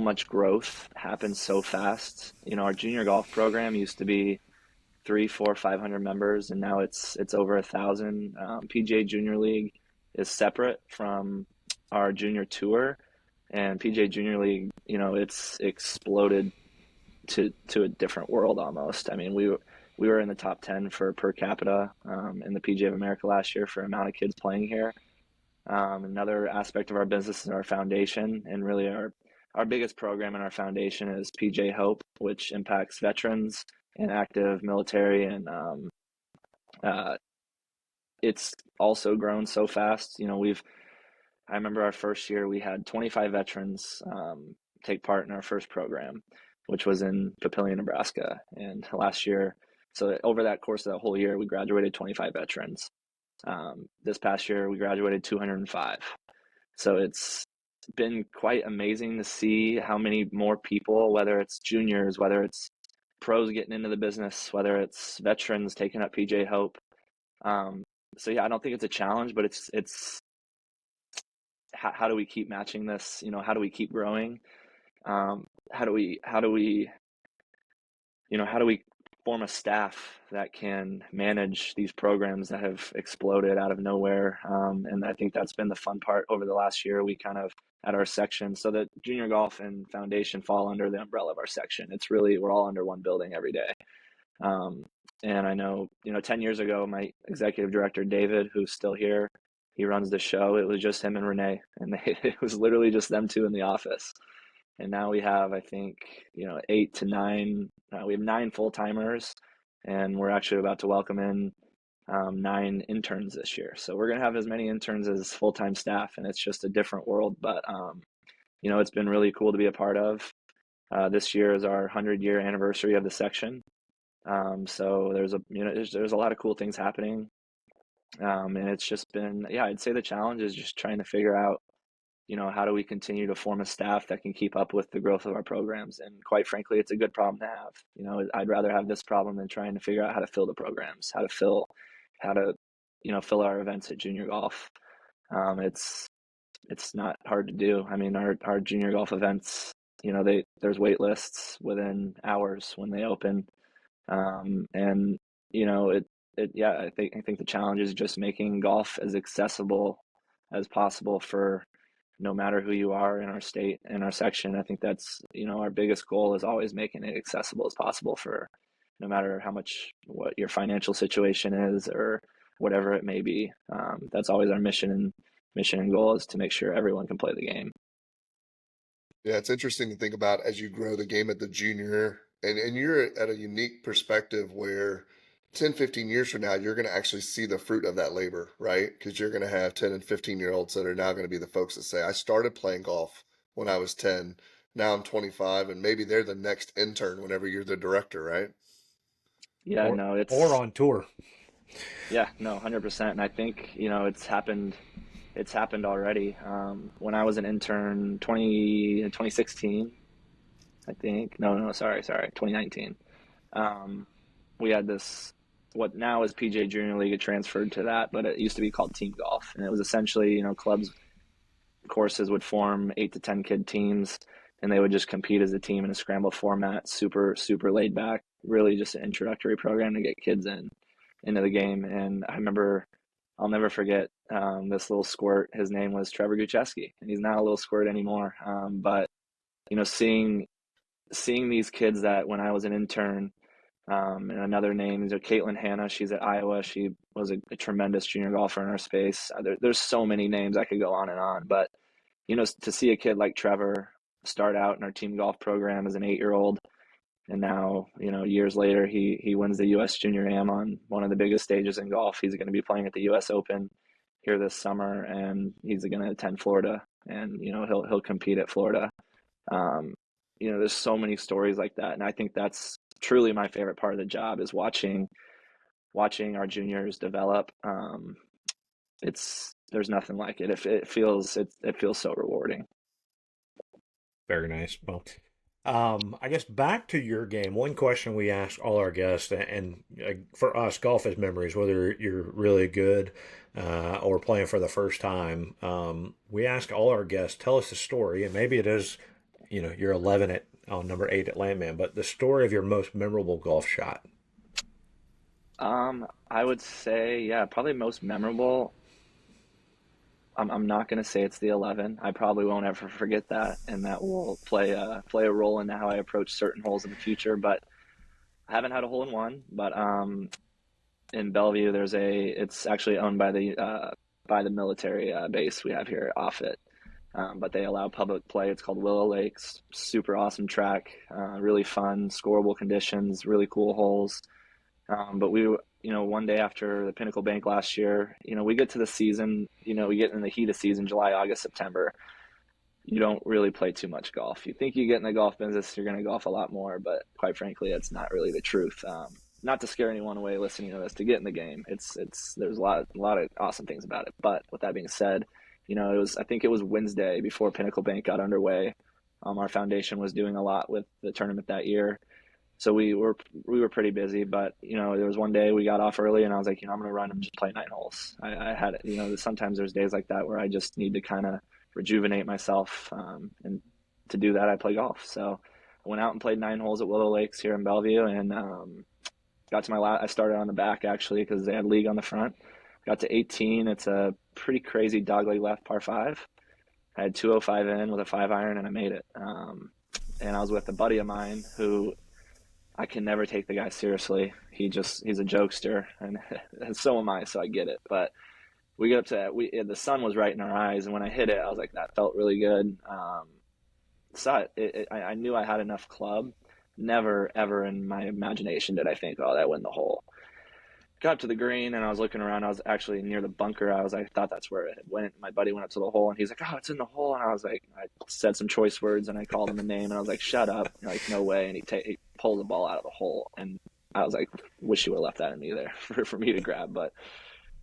Speaker 1: much growth happen so fast. Our junior golf program used to be three, four, 500 members, and now it's over 1,000. PGA Junior League is separate from our junior tour, and PGA Junior League, it's exploded to a different world almost. I mean, we were in the top 10 for per capita in the PGA of America last year for amount of kids playing here. Another aspect of our business is our foundation, and really our biggest program in our foundation is PJ Hope, which impacts veterans and active military, and uh, it's also grown so fast. I remember our first year we had 25 veterans take part in our first program, which was in Papillion, Nebraska, and last year. So over that course of that whole year, we graduated 25 veterans. This past year, we graduated 205. So it's been quite amazing to see how many more people, whether it's juniors, whether it's pros getting into the business, whether it's veterans taking up PJ Hope. Um, so yeah, I don't think it's a challenge, but it's how do we keep matching this? How do we keep growing? How do we form a staff that can manage these programs that have exploded out of nowhere. And I think that's been the fun part over the last year. We kind of, at our section, so that junior golf and foundation fall under the umbrella of our section. It's really, we're all under one building every day. Um, and I know, 10 years ago, my executive director, David, who's still here, he runs the show. It was just him and Renee, and it was literally just them two in the office. And now we have, I think, 8 to 9. We have 9 full timers, and we're actually about to welcome in 9 interns this year. So we're gonna have as many interns as full time staff, and it's just a different world. But it's been really cool to be a part of. This year is our 100-year anniversary of the section. So there's a lot of cool things happening. And it's just been, I'd say the challenge is just trying to figure out, how do we continue to form a staff that can keep up with the growth of our programs? And quite frankly, it's a good problem to have. I'd rather have this problem than trying to figure out how to fill the programs, how to fill our events at junior golf. It's not hard to do. I mean, our junior golf events, there's wait lists within hours when they open. And I think the challenge is just making golf as accessible as possible for no matter who you are in our state, in our section. I think that's, our biggest goal is always making it accessible as possible for no matter what your financial situation is or whatever it may be. That's always our mission and goal, is to make sure everyone can play the game.
Speaker 3: Yeah, it's interesting to think about as you grow the game at the junior, and you're at a unique perspective where 10, 15 years from now, you're going to actually see the fruit of that labor, right? Because you're going to have 10 and 15-year-olds that are now going to be the folks that say, I started playing golf when I was 10. Now I'm 25, and maybe they're the next intern whenever you're the director, right?
Speaker 1: Yeah,
Speaker 2: or
Speaker 1: no,
Speaker 2: or on tour.
Speaker 1: yeah, no, 100%. And I think, it's happened already. When I was an intern 2016, I think, no, sorry, 2019. We had this, what now is PGA Junior League. It transferred to that, but it used to be called team golf. And it was essentially, clubs, courses would form 8 to 10 kid teams, and they would just compete as a team in a scramble format, super, super laid back, really just an introductory program to get kids into the game. And I'll never forget this little squirt. His name was Trevor Gucheski, and he's not a little squirt anymore. But seeing these kids that when I was an intern, and another name is Caitlin Hanna. She's at Iowa. She was a tremendous junior golfer in our space. There's so many names I could go on and on, but to see a kid like Trevor start out in our team golf program as an 8-year-old, and now, years later, he wins the U.S. Junior Am on one of the biggest stages in golf. He's going to be playing at the U.S. Open here this summer, and he's going to attend Florida, and he'll compete at Florida. There's so many stories like that, and I think that's truly my favorite part of the job, is watching our juniors develop. There's nothing like it. It feels so rewarding.
Speaker 2: Very nice. Well, I guess back to your game. One question we ask all our guests, and for us, golf is memories. Whether you're really good or playing for the first time, we ask all our guests, tell us a story, and maybe it is, you're 11 on number 8 at Landmand, but the story of your most memorable golf shot.
Speaker 1: I would say, probably most memorable. I'm not going to say it's the 11. I probably won't ever forget that, and that will play a role in how I approach certain holes in the future. But I haven't had a hole in one. But in Bellevue, it's actually owned by the military base we have here at Offutt. But they allow public play. It's called Willow Lakes. Super awesome track, really fun, scoreable conditions, really cool holes. But we, one day after the Pinnacle Bank last year, we get to the season, we get in the heat of season, July, August, September. You don't really play too much golf. You think you get in the golf business, you're going to golf a lot more, but quite frankly, that's not really the truth. Not to scare anyone away listening to this, to get in the game, there's a lot of awesome things about it. But with that being said, I think it was Wednesday before Pinnacle Bank got underway. Our foundation was doing a lot with the tournament that year. So we were pretty busy, but there was one day we got off early, and I was like, I'm gonna run and just play 9 holes. I had sometimes there's days like that where I just need to kind of rejuvenate myself, and to do that I play golf. So I went out and played 9 holes at Willow Lakes here in Bellevue, and got to I started on the back actually because they had league on the front. Got to 18. It's a pretty crazy dogleg left par five. I had 205 in with a 5-iron, and I made it. And I was with a buddy of mine who I can never take the guy seriously. He's a jokester, and so am I, so I get it. But we get up to the sun was right in our eyes, and when I hit it, I was like, that felt really good. I knew I had enough club. Never, ever in my imagination did I think, oh, that went in the hole. Got up to the green, and I was looking around. I was actually near the bunker. I thought that's where it went. My buddy went up to the hole, and he's like, oh, it's in the hole. And I was like, I said some choice words, and I called him a name, and I was like, shut up. Like, no way. And he pulled the ball out of the hole, and I was like, wish you would have left that in me there for me to grab. But,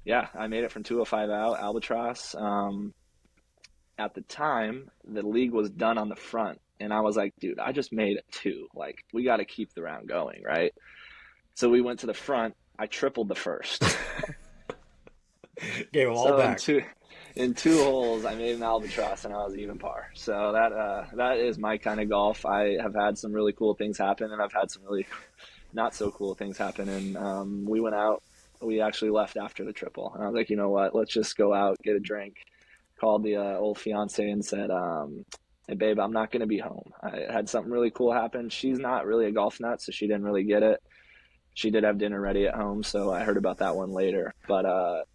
Speaker 1: yeah, I made it from 205 out, Albatross. At the time, the league was done on the front, and I was like, dude, I just made it 2. Like, we got to keep the round going, right? So we went to the front. I tripled the first.
Speaker 2: Gave them all back.
Speaker 1: In 2 holes, I made an albatross, and I was even par. So that is my kind of golf. I have had some really cool things happen, and I've had some really not so cool things happen. And we went out. We actually left after the triple. And I was like, you know what? Let's just go out, get a drink. Called the old fiance and said, hey, babe, I'm not going to be home. I had something really cool happen. She's not really a golf nut, so she didn't really get it. She did have dinner ready at home, so I heard about that one later. But,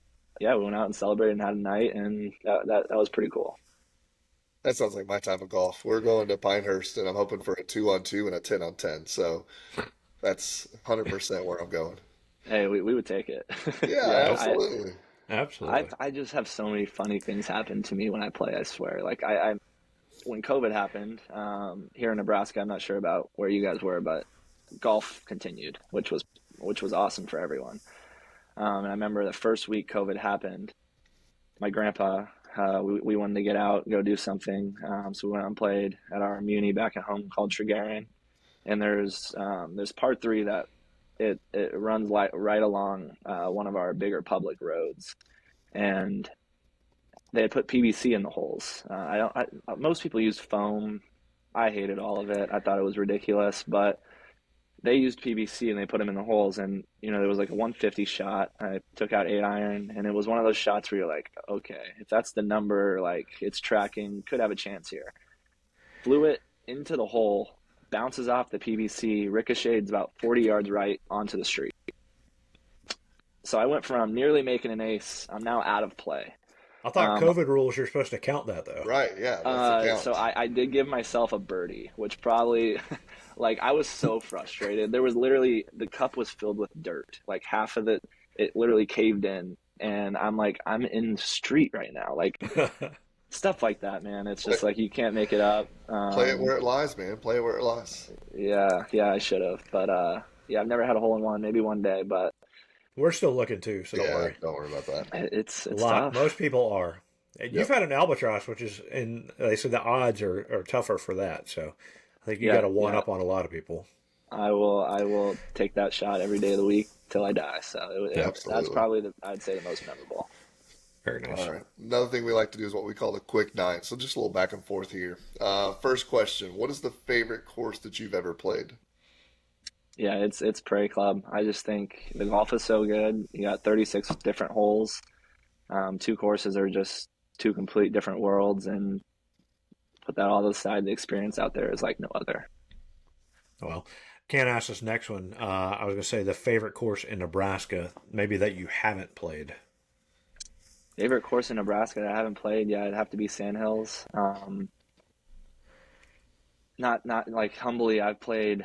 Speaker 1: yeah, we went out and celebrated and had a night, and that was pretty cool.
Speaker 3: That sounds like my type of golf. We're going to Pinehurst, and I'm hoping for a 2-on-2 and a 10-on-10. So that's 100% where I'm going.
Speaker 1: Hey, we would take it.
Speaker 3: Yeah, absolutely.
Speaker 2: Absolutely.
Speaker 1: I just have so many funny things happen to me when I play, I swear. Like, when COVID happened here in Nebraska, I'm not sure about where you guys were, but golf continued, which was awesome for everyone. And I remember the first week COVID happened, my grandpa, we wanted to get out, go do something. So we went out and played at our muni back at home called Tregarin. And there's par 3 that it runs right along one of our bigger public roads. And they had put PVC in the holes. Most people use foam. I hated all of it. I thought it was ridiculous, but they used PVC and they put them in the holes. And, there was like a 150 shot. I took out 8-iron, and it was one of those shots where you're like, okay, if that's the number, like it's tracking, could have a chance here. Flew it into the hole, bounces off the PVC, ricochets about 40 yards right onto the street. So I went from nearly making an ace. I'm now out of play.
Speaker 2: I thought COVID rules, you're supposed to count that, though.
Speaker 3: Right, yeah. That's the count.
Speaker 1: So I did give myself a birdie, which probably, like, I was so frustrated. There was literally, the cup was filled with dirt. Like, half of it literally caved in. And I'm like, I'm in the street right now. Like, stuff like that, man. It's just like, you can't make it up.
Speaker 3: Play it where it lies, man. Play it where it lies.
Speaker 1: Yeah, I should have. But, yeah, I've never had a hole-in-one. Maybe one day, but.
Speaker 2: We're still looking too, so don't worry.
Speaker 3: Don't worry about that.
Speaker 1: It's
Speaker 2: a lot.
Speaker 1: tough.
Speaker 2: Most people are. You've had an albatross, which is, and they said the odds are tougher for that. So I think you got a one up on a lot of people.
Speaker 1: I will take that shot every day of the week till I die. So that's probably I'd say the most memorable.
Speaker 2: Very nice.
Speaker 3: All right. Another thing we like to do is what we call the quick nine. So just a little back and forth here. First question: what is the favorite course that you've ever played?
Speaker 1: Yeah, it's Prairie Club. I just think the golf is so good. You got 36 different holes. 2 courses are just 2 complete different worlds, and put that all aside, the experience out there is like no other.
Speaker 2: Well, can't ask this next one. I was going to say the favorite course in Nebraska, maybe that you haven't played.
Speaker 1: Favorite course in Nebraska that I haven't played? Yeah, it'd have to be Sandhills. Not like humbly. I've played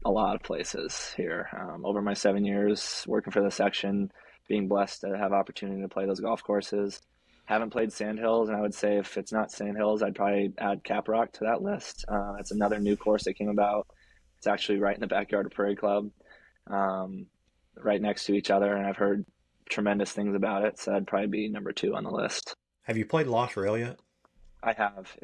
Speaker 1: a lot of places here over my 7 years working for the section, being blessed to have opportunity to play those golf courses. Haven't played Sandhills, and I would say if it's not Sandhills, I'd probably add Caprock to that list. It's another new course that came about. It's actually right in the backyard of Prairie Club, right next to each other, and I've heard tremendous things about it, so that'd probably be number 2 on the list.
Speaker 2: Have you played Lost Rail yet?
Speaker 1: I have.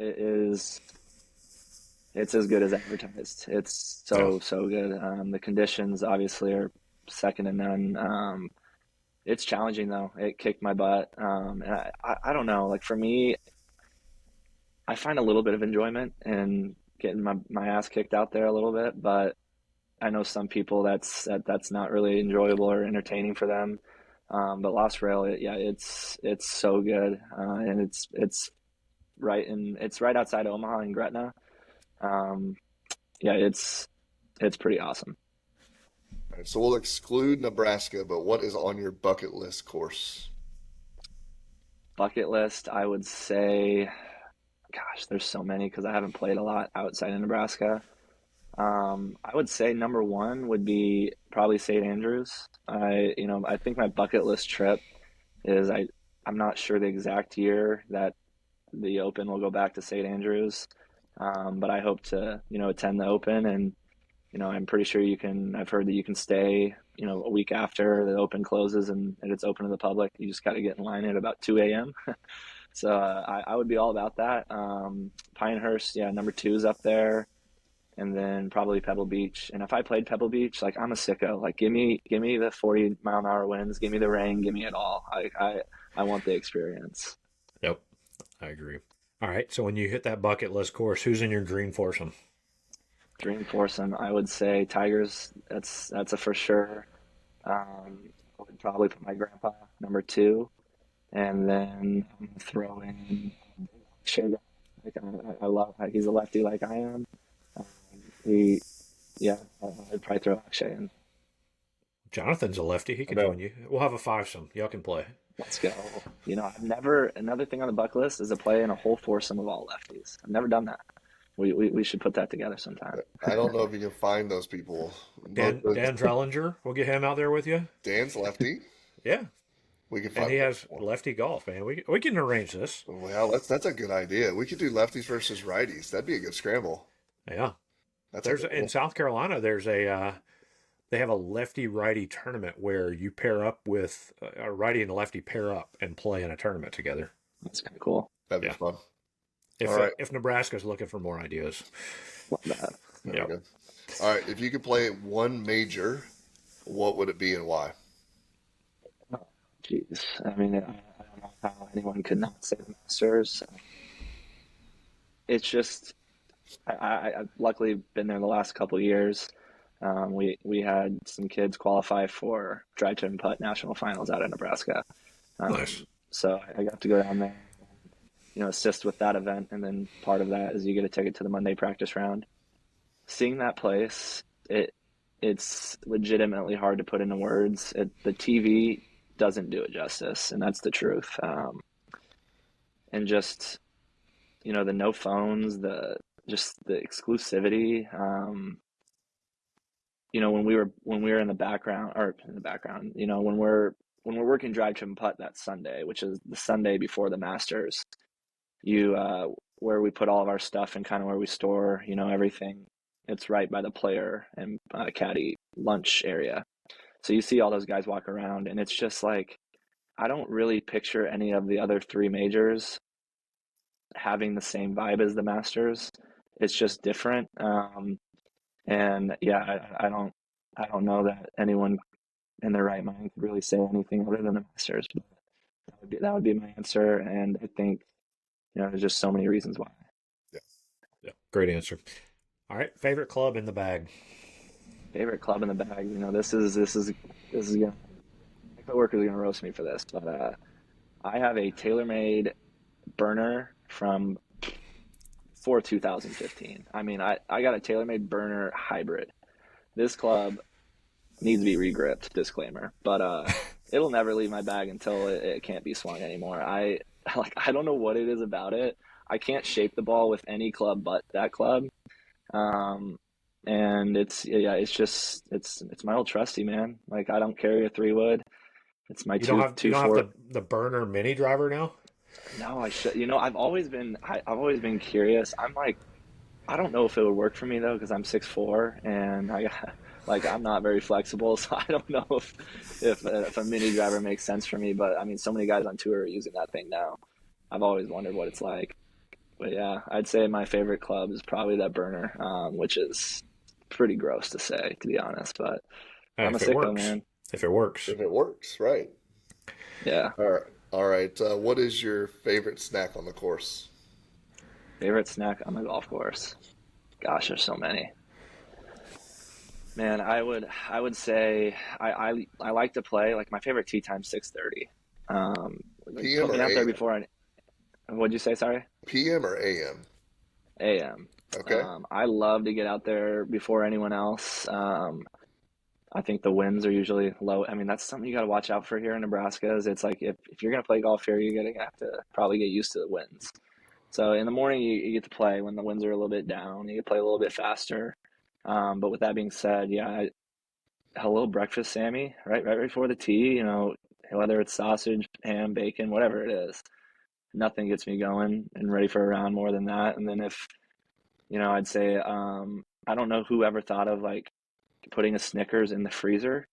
Speaker 1: It's as good as advertised. It's so good. The conditions obviously are second to none. It's challenging though. It kicked my butt. And I don't know. Like for me, I find a little bit of enjoyment in getting my ass kicked out there a little bit, but I know some people that's not really enjoyable or entertaining for them. But Lost Rail, it's so good, and it's right outside Omaha in Gretna. Um, yeah, it's pretty awesome.
Speaker 3: All right, so we'll exclude Nebraska, but what is on your bucket list course?
Speaker 1: Bucket list, I would say, gosh, there's so many because I haven't played a lot outside of Nebraska. I would say number one would be probably St. Andrews. I think my bucket list trip is I'm not sure the exact year that the Open will go back to St. Andrews, but I hope to attend the Open, and I'm pretty sure I've heard that you can stay a week after the Open closes and it's open to the public. You just got to get in line at about 2 a.m. So I would be all about that. Pinehurst, yeah, number two is up there, and then probably Pebble Beach. And if I played Pebble Beach, like, I'm a sicko. Like, give me the 40-mile-an-hour winds, give me the rain, give me it all. I want the experience.
Speaker 2: Yep, I agree. All right, so when you hit that bucket list course, who's in your dream foursome?
Speaker 1: Dream foursome, I would say Tigers. That's a for sure. I would probably put my grandpa number two, and then I'm gonna throw in Sugar. Like, I love, he's a lefty like I am. Um, he, yeah, I'd probably throw Akshay in.
Speaker 2: Jonathan's a lefty. He
Speaker 3: I
Speaker 2: could
Speaker 3: know.
Speaker 2: join you. We'll have a fivesome. Y'all can play.
Speaker 1: Let's go. Another thing on the bucket list is to play in a whole foursome of all lefties. I've never done that. We should put that together sometime.
Speaker 3: I don't know if you can find those people.
Speaker 2: Dan Trellinger, we'll get him out there with you.
Speaker 3: Dan's lefty.
Speaker 2: Yeah,
Speaker 3: We can
Speaker 2: and
Speaker 3: find
Speaker 2: he has
Speaker 3: one.
Speaker 2: lefty golf, man. We can arrange this.
Speaker 3: Well, that's a good idea. We could do lefties versus righties. That'd be a good scramble.
Speaker 2: Yeah,
Speaker 3: That's
Speaker 2: there's
Speaker 3: a
Speaker 2: in South Carolina. There's they have a lefty righty tournament where you pair up with a righty and a lefty pair up and play in a tournament together.
Speaker 1: That's kind of cool.
Speaker 3: that'd be
Speaker 2: Yeah.
Speaker 3: fun.
Speaker 2: If
Speaker 3: All right.
Speaker 2: if Nebraska's looking for more ideas,
Speaker 1: Love that.
Speaker 3: Very
Speaker 2: Yep.
Speaker 3: good. All right. If you could play one major, what would it be and why?
Speaker 1: Oh, jeez. I mean, I don't know how anyone could not say the Masters. It's just, I've luckily been there the last couple of years. We had some kids qualify for drive, chip, and putt national finals out of Nebraska.
Speaker 2: nice.
Speaker 1: So I got to go down there, assist with that event, and then part of that is you get a ticket to the Monday practice round. Seeing that place, it's legitimately hard to put into words. The TV doesn't do it justice, and that's the truth. And just the no phones, the exclusivity. When we were in the background, when we're working drive, chip, and putt that Sunday, which is the Sunday before the Masters, where we put all of our stuff and kind of where we store everything. It's right by the player and caddy lunch area. So you see all those guys walk around, and it's just like, I don't really picture any of the other three majors having the same vibe as the Masters. It's just different. And yeah, I don't know that anyone in their right mind could really say anything other than the Masters. But that would be my answer, and I think there's just so many reasons why.
Speaker 3: Yeah.
Speaker 2: Yeah, great answer. All right, favorite club in the bag.
Speaker 1: Favorite club in the bag. Gonna my coworkers are gonna roast me for this, but I have a TaylorMade burner from for 2015. I mean, I got a TaylorMade burner hybrid. This club needs to be regripped, disclaimer, but it'll never leave my bag until it can't be swung anymore. I don't know what it is about it. I can't shape the ball with any club but that club. And it's my old trusty, man. Like, I don't carry a 3-wood. It's my
Speaker 2: You don't have
Speaker 1: two
Speaker 2: you don't
Speaker 1: four.
Speaker 2: have the burner mini driver now?
Speaker 1: No, I should. I've always been curious. I'm like, I don't know if it would work for me though, because I'm 6'4" and I'm not very flexible, so I don't know if a mini driver makes sense for me. But I mean, so many guys on tour are using that thing now. I've always wondered what it's like. But yeah, I'd say my favorite club is probably that burner, which is pretty gross to say, to be honest. But
Speaker 2: Hey,
Speaker 1: I'm a
Speaker 2: if it
Speaker 1: sicko,
Speaker 2: works.
Speaker 1: man.
Speaker 2: If it works.
Speaker 3: If it works, right?
Speaker 1: Yeah.
Speaker 3: All right. All right. What is your favorite snack on the course?
Speaker 1: Favorite snack on the golf course? Gosh, there's so many. Man, I would say I like to play like my favorite tee time 6:30. Like
Speaker 3: PM
Speaker 1: put me
Speaker 3: or
Speaker 1: out there
Speaker 3: AM?
Speaker 1: before I. What'd you say? Sorry.
Speaker 3: PM or AM?
Speaker 1: AM.
Speaker 3: Okay.
Speaker 1: I love to get out there before anyone else. I think the winds are usually low. I mean, that's something you got to watch out for here in Nebraska. Is it's like if you're gonna play golf here, you're gonna have to probably get used to the winds. So in the morning, you get to play when the winds are a little bit down. You can play a little bit faster. But with that being said, yeah, hello breakfast, Sammy. Right before the tee. Whether it's sausage, ham, bacon, whatever it is, nothing gets me going and ready for a round more than that. And then if I'd say I don't know who ever thought of like putting a Snickers in the freezer,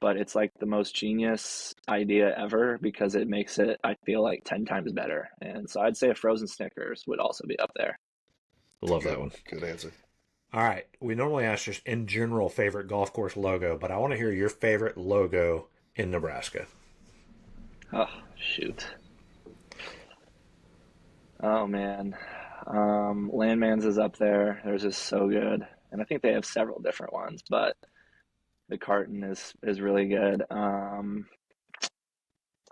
Speaker 1: but it's like the most genius idea ever because it makes it, I feel like, 10 times better. And so I'd say a frozen Snickers would also be up there.
Speaker 2: Love that
Speaker 3: Good,
Speaker 2: one.
Speaker 3: good answer.
Speaker 2: All right. We normally ask just in general favorite golf course logo, but I want to hear your favorite logo in Nebraska.
Speaker 1: Oh, shoot. Oh, man. Landman's is up there. They're just so good. And I think they have several different ones, but the carton is really good. I'm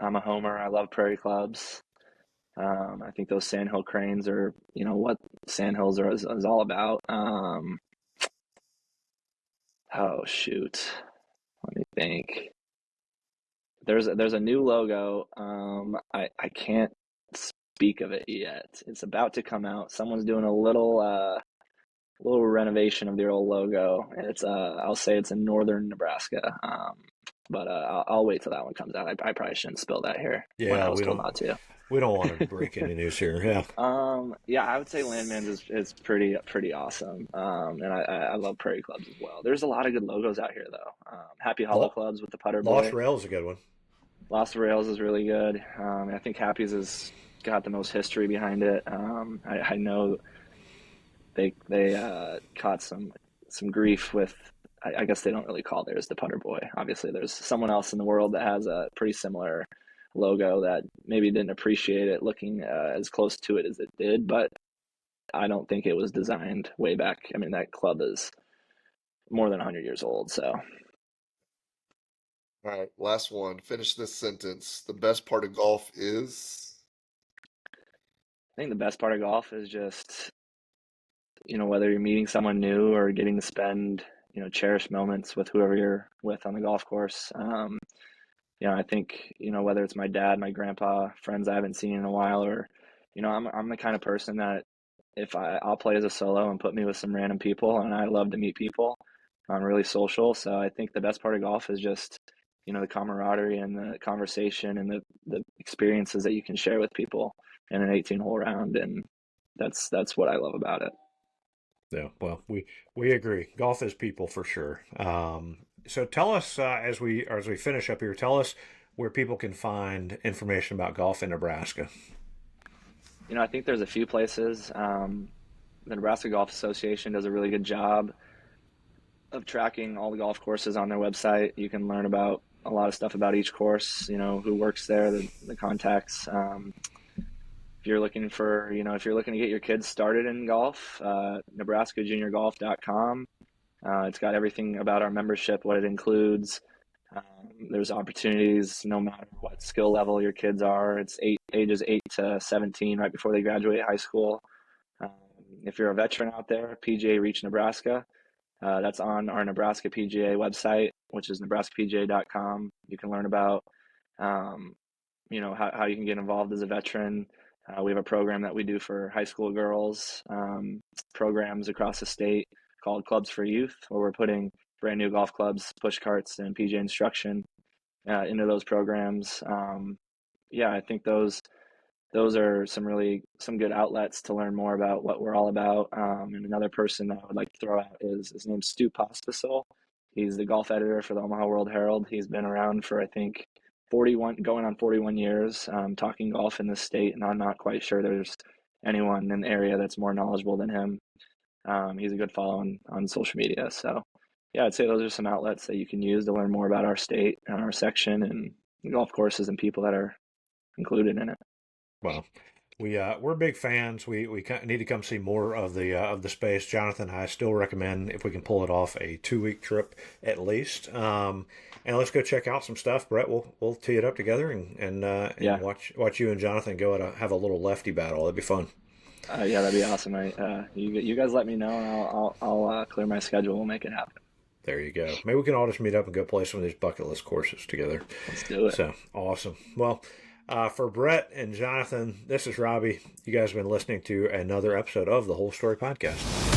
Speaker 1: a homer. I love Prairie clubs. I think those sandhill cranes are, what sandhills is all about. Oh shoot, let me think. There's a new logo. I can't speak of it yet. It's about to come out. Someone's doing a little renovation of the old logo, and it's I'll say it's in northern Nebraska. But I'll wait till that one comes out. I probably shouldn't spill that here when
Speaker 2: Yeah,
Speaker 1: I was told not to.
Speaker 2: we don't want to break any news here. Yeah.
Speaker 1: Yeah, I would say Landman's is pretty awesome. And I love Prairie clubs as well. There's a lot of good logos out here though. Happy Hollow
Speaker 2: Lo-
Speaker 1: clubs with the putter
Speaker 2: Lost
Speaker 1: boy.
Speaker 2: Rail is a good one.
Speaker 1: Lost Rails is really good. I think Happy's has got the most history behind it. I know they caught some grief with. I guess they don't really call theirs the putter boy. Obviously, there's someone else in the world that has a pretty similar logo that maybe didn't appreciate it looking as close to it as it did, but I don't think it was designed way back. I mean, that club is more than 100 years old. So
Speaker 3: All right, last one. Finish this sentence. The best part of golf is.
Speaker 1: I think the best part of golf is just, whether you're meeting someone new or getting to spend, cherished moments with whoever you're with on the golf course. I think, whether it's my dad, my grandpa, friends I haven't seen in a while, or, I'm the kind of person that if I'll play as a solo and put me with some random people, and I love to meet people. I'm really social, so I think the best part of golf is just, the camaraderie and the conversation and the experiences that you can share with people in an 18-hole round, and that's what I love about it.
Speaker 2: Yeah, well, we agree. Golf is people for sure. So tell us as we finish up here, tell us where people can find information about golf in Nebraska.
Speaker 1: I think there's a few places. The Nebraska Golf Association does a really good job of tracking all the golf courses on their website. You can learn about a lot of stuff about each course, who works there, the contacts. If you're looking if you're looking to get your kids started in golf, nebraskajuniorgolf.com. It's got everything about our membership, what it includes. There's opportunities no matter what skill level your kids are. It's ages 8 to 17, right before they graduate high school. Um, if you're a veteran out there, PGA Reach Nebraska. That's on our Nebraska PGA website, which is nebraskapga.com. You can learn about, um, how you can get involved as a veteran. We have a program that we do for high school girls, programs across the state called Clubs for Youth, where we're putting brand new golf clubs, push carts, and PGA instruction into those programs. Yeah, I think those are some good outlets to learn more about what we're all about. And another person that I would like to throw out is his name's Stu Pospisil. He's the golf editor for the Omaha World Herald. He's been around for I think 41, going on 41 years, talking golf in this state, and I'm not quite sure there's anyone in the area that's more knowledgeable than him. He's a good follow on social media. So yeah, I'd say those are some outlets that you can use to learn more about our state and our section and golf courses and people that are included in it.
Speaker 2: Well, We're big fans. We need to come see more of the space. Jonathan and I still recommend, if we can pull it off, a 2-week trip at least. And let's go check out some stuff. Brett, we'll tee it up together and
Speaker 1: Yeah.
Speaker 2: watch you and Jonathan go to have a little lefty battle. That'd be fun.
Speaker 1: Yeah, that'd be awesome. You guys let me know, and I'll clear my schedule. We'll make it happen.
Speaker 2: There you go. Maybe we can all just meet up and go play some of these bucket list courses together.
Speaker 1: Let's do it.
Speaker 2: So awesome. Well, for Brett and Jonathan, this is Robby. You guys have been listening to another episode of the Whole Story Podcast.